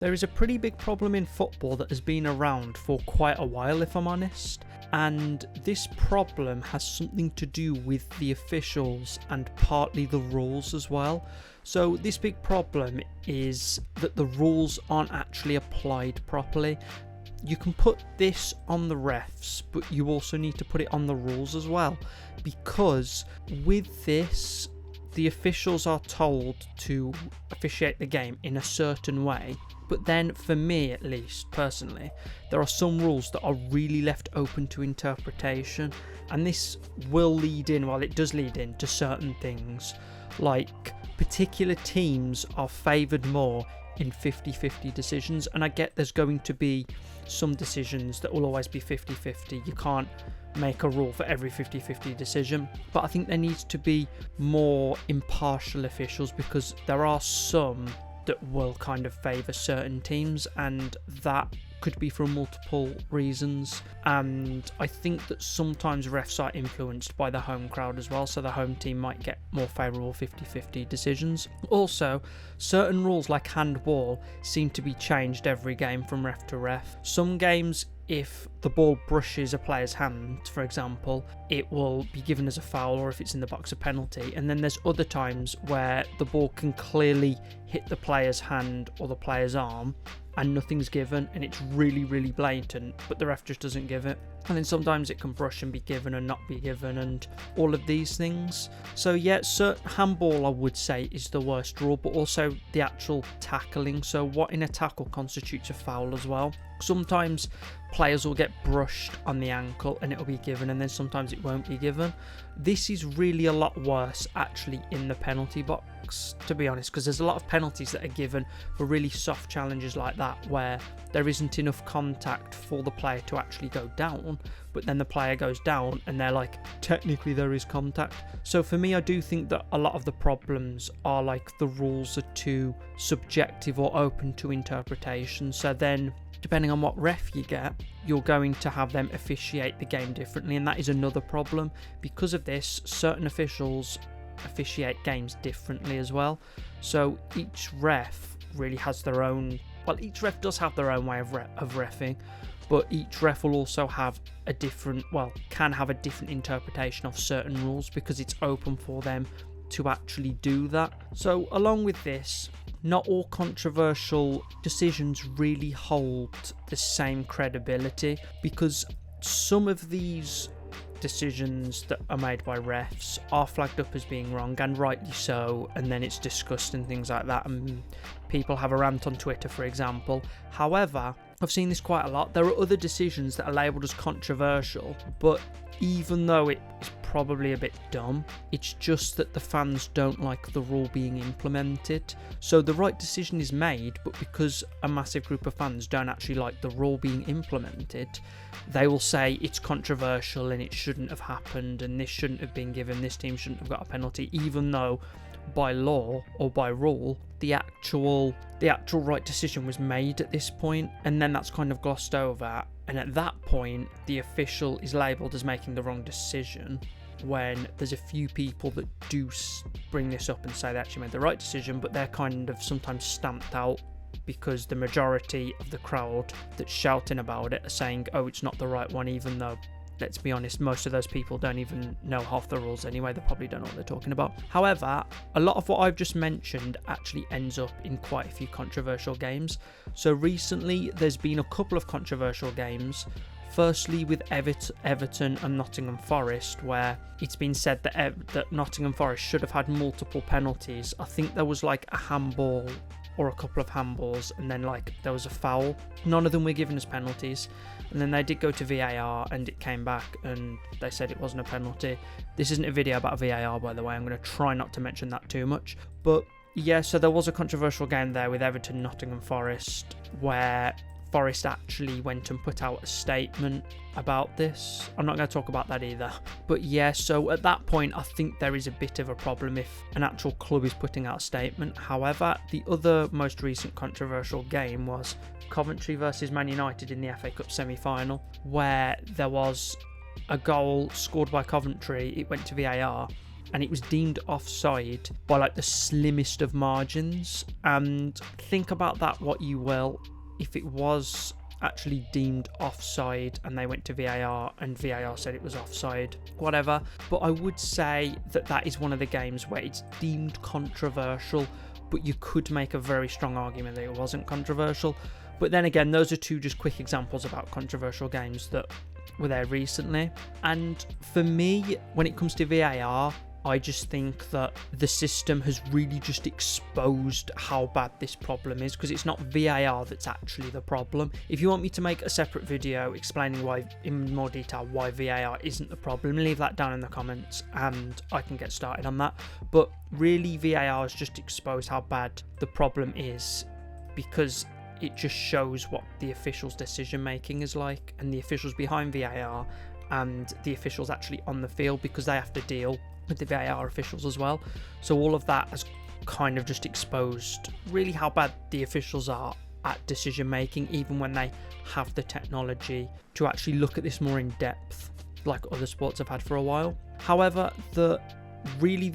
There is a pretty big problem in football that has been around for quite a while, if I'm honest, and this problem has something to do with the officials and partly the rules as well. So this big problem is that the rules aren't actually applied properly. You can put this on the refs, but you also need to put it on the rules as well, because with this, the officials are told to officiate the game in a certain way. But then, for me at least, personally, there are some rules that are really left open to interpretation, and this will lead in, well, it does lead in to certain things, like particular teams are favoured more in 50-50 decisions, and I get there's going to be some decisions that will always be 50-50. You can't make a rule for every 50-50 decision, but I think there needs to be more impartial officials, because there are some that will kind of favour certain teams, and that could be for multiple reasons. And I think that sometimes refs are influenced by the home crowd as well, so the home team might get more favourable 50-50 decisions. Also, certain rules like handball seem to be changed every game from ref to ref. Some games, if the ball brushes a player's hand, for example, it will be given as a foul, or if it's in the box, a penalty. And then there's other times where the ball can clearly hit the player's hand or the player's arm and nothing's given, and it's really, really blatant, but the ref just doesn't give it. And then sometimes it can brush and be given and not be given, and all of these things. So yeah, handball I would say is the worst rule, but also the actual tackling. So what in a tackle constitutes a foul as well. Sometimes players will get brushed on the ankle and it'll be given, and then sometimes it won't be given. This is really a lot worse actually in the penalty box, to be honest, because there's a lot of penalties that are given for really soft challenges like that, where there isn't enough contact for the player to actually go down, but then the player goes down and they're like, technically there is contact. So for me, I do think that a lot of the problems are like the rules are too subjective or open to interpretation. So then, depending on what ref you get, you're going to have them officiate the game differently, and that is another problem. Because of this, certain officials officiate games differently as well. So each ref really has their own, well, each ref does have their own way of reffing, but each ref will also have a different, well, can have a different interpretation of certain rules, because it's open for them to actually do that. So along with this, not all controversial decisions really hold the same credibility, because some of these decisions that are made by refs are flagged up as being wrong, and rightly so, and then it's discussed and things like that, and people have a rant on Twitter, for example. However, I've seen this quite a lot. There are other decisions that are labelled as controversial, but even though it is probably a bit dumb, it's just that the fans don't like the rule being implemented. So the right decision is made, but because a massive group of fans don't actually like the rule being implemented, they will say it's controversial and it shouldn't have happened, and this shouldn't have been given, this team shouldn't have got a penalty, even though by law or by rule the actual right decision was made at this point, and then that's kind of glossed over, and at that point the official is labelled as making the wrong decision, when there's a few people that do bring this up and say they actually made the right decision, but they're kind of sometimes stamped out because the majority of the crowd that's shouting about it are saying, oh, it's not the right one, even though, let's be honest, most of those people don't even know half the rules anyway. They probably don't know what they're talking about. However, a lot of what I've just mentioned actually ends up in quite a few controversial games. So recently, there's been a couple of controversial games. Firstly, with Everton and Nottingham Forest, where it's been said that Nottingham Forest should have had multiple penalties. I think there was like a handball or a couple of handballs, and then like there was a foul. None of them were given as penalties, and then they did go to VAR and it came back and they said it wasn't a penalty. This isn't a video about VAR, by the way. I'm going to try not to mention that too much, but yeah, so there was a controversial game there with Everton Nottingham Forest, where Forest actually went and put out a statement about this. I'm not going to talk about that either. But yeah, so at that point, I think there is a bit of a problem if an actual club is putting out a statement. However, the other most recent controversial game was Coventry versus Man United in the FA Cup semi-final, where there was a goal scored by Coventry. It went to VAR, and it was deemed offside by like the slimmest of margins. And think about that what you will. If it was actually deemed offside and they went to VAR and VAR said it was offside, whatever. But I would say that that is one of the games where it's deemed controversial, but you could make a very strong argument that it wasn't controversial. But then again, those are two just quick examples about controversial games that were there recently. And for me, when it comes to VAR, I just think that the system has really just exposed how bad this problem is, because it's not VAR that's actually the problem. If you want me to make a separate video explaining why in more detail why VAR isn't the problem, leave that down in the comments and I can get started on that. But really, VAR has just exposed how bad the problem is, because it just shows what the officials' decision making is like, and the officials behind VAR and the officials actually on the field, because they have to deal with the VAR officials as well. So all of that has kind of just exposed really how bad the officials are at decision making, even when they have the technology to actually look at this more in depth, like other sports have had for a while. However, the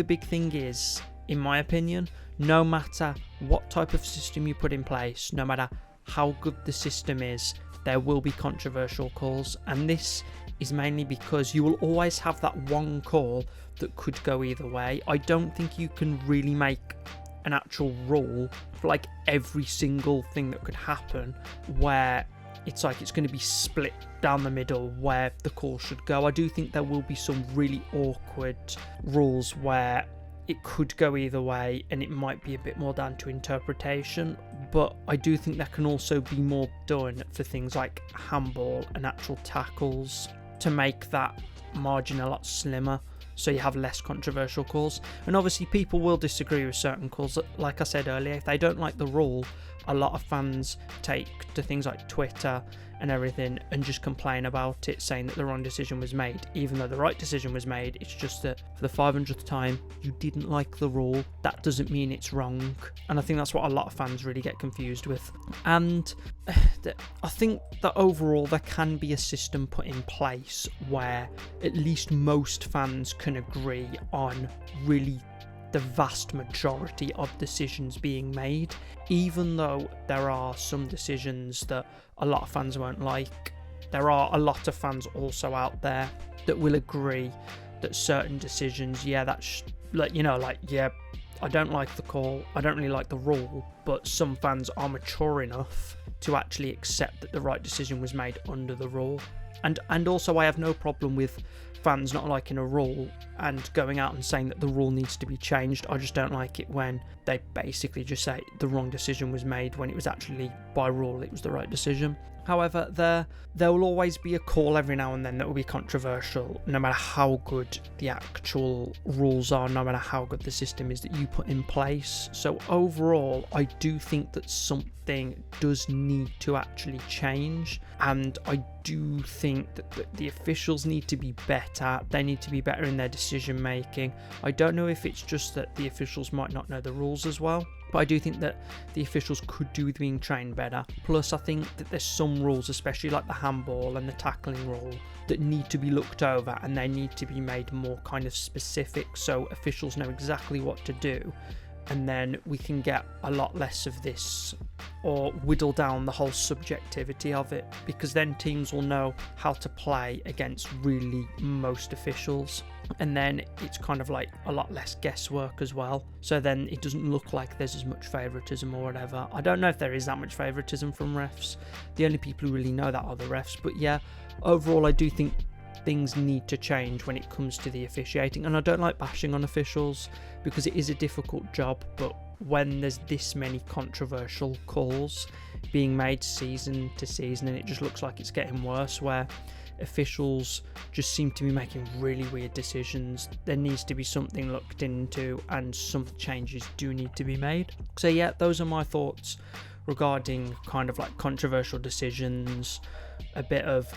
big thing is, in my opinion, no matter what type of system you put in place, no matter how good the system is, there will be controversial calls, and this is mainly because you will always have that one call that could go either way. I don't think you can really make an actual rule for like every single thing that could happen where it's like it's going to be split down the middle where the call should go. I do think there will be some really awkward rules where it could go either way and it might be a bit more down to interpretation, but I do think there can also be more done for things like handball and actual tackles to make that margin a lot slimmer, so you have less controversial calls. And obviously people will disagree with certain calls. Like I said earlier, if they don't like the rule, a lot of fans take to things like Twitter and everything and just complain about it, saying that the wrong decision was made, even though the right decision was made. It's just that for the 500th time, you didn't like the rule. That doesn't mean it's wrong. And I think that's what a lot of fans really get confused with. And I think that overall there can be a system put in place where at least most fans can agree on really the vast majority of decisions being made, even though there are some decisions that a lot of fans won't like. There are a lot of fans also out there that will agree that certain decisions, I don't like the call, I don't really like the rule, but some fans are mature enough to actually accept that the right decision was made under the rule. And also, I have no problem with fans not liking a rule and going out and saying that the rule needs to be changed. I just don't like it when they basically just say the wrong decision was made when it was actually, by rule, it was the right decision. However, there will always be a call every now and then that will be controversial, no matter how good the actual rules are, no matter how good the system is that you put in place. So overall, I do think that something does need to actually change, and I do think that the officials need to be better. They need to be better in their decision making. I don't know if it's just that the officials might not know the rules as well, but I do think that the officials could do with being trained better. Plus, I think that there's some rules, especially like the handball and the tackling rule, that need to be looked over, and they need to be made more kind of specific so officials know exactly what to do, and then we can get a lot less of this, or whittle down the whole subjectivity of it, because then teams will know how to play against really most officials, and then it's kind of like a lot less guesswork as well, so then it doesn't look like there's as much favouritism or whatever. I don't know if there is that much favouritism from refs. The only people who really know that are the refs. But yeah, overall I do think things need to change when it comes to the officiating, and I don't like bashing on officials because it is a difficult job, but when there's this many controversial calls being made season to season, and it just looks like it's getting worse, where officials just seem to be making really weird decisions, there needs to be something looked into, and some changes do need to be made. So yeah, those are my thoughts regarding kind of like controversial decisions, a bit of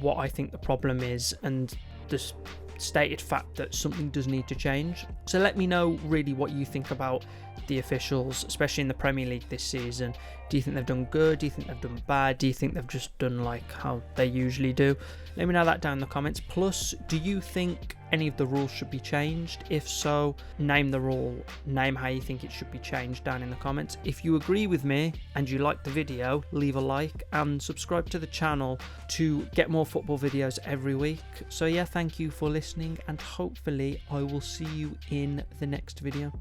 what I think the problem is, and the stated fact that something does need to change. So let me know really what you think about the officials, especially in the Premier League this season. Do you think they've done good? Do you think they've done bad? Do you think they've just done like how they usually do? Let me know that down in the comments. Plus, do you think any of the rules should be changed? If so, name the rule, name how you think it should be changed down in the comments. If you agree with me and you like the video, leave a like and subscribe to the channel to get more football videos every week. So yeah, thank you for listening, and hopefully I will see you in the next video.